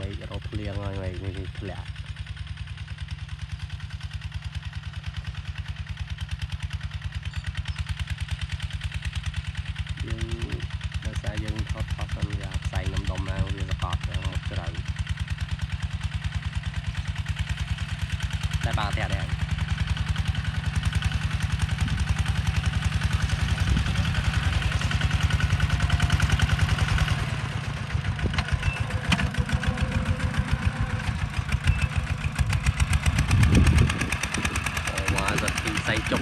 vậy rồi liền rồi vậy thì lẹ nhưng mà sao dân thoát thoát xong ra xài nằm đồng nào thì là cọp một cái đầu đại bàng thẹt này say chục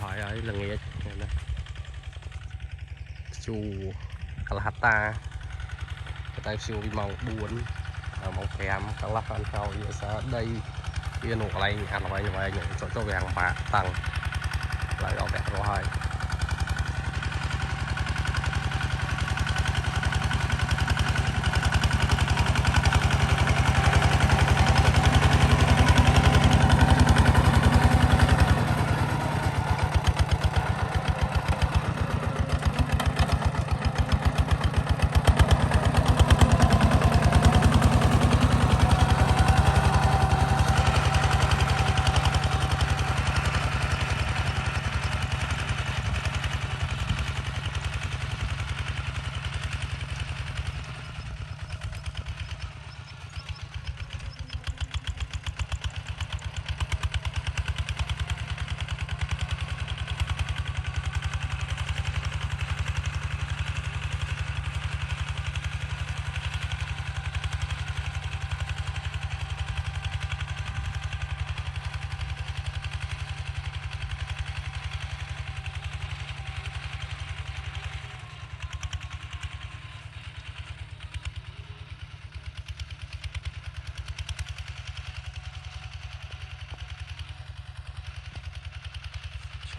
hỏi ấy là nghe chu Kalahata tay chu màu buồn màu kèm các lắp ăn sau như sao đây kia nụ lại ăn là như vậy những chỗ về hàng bạc tăng lại đó đẹp rồi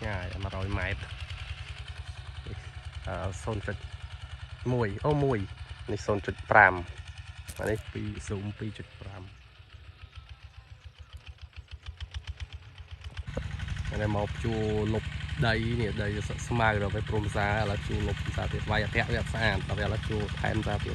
ngày mà rồi mệt son trịch mùi ô mùi នេះ 0.5 អានេះពី zoom 2.5 này màu chua lục đây nè đây smile rồi phải prom ra là chua lục ra thì vay thẹn đẹp xa đặc biệt là chua thêm ra thì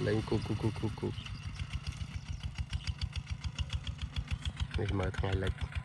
lên cu này mở thằng này lệch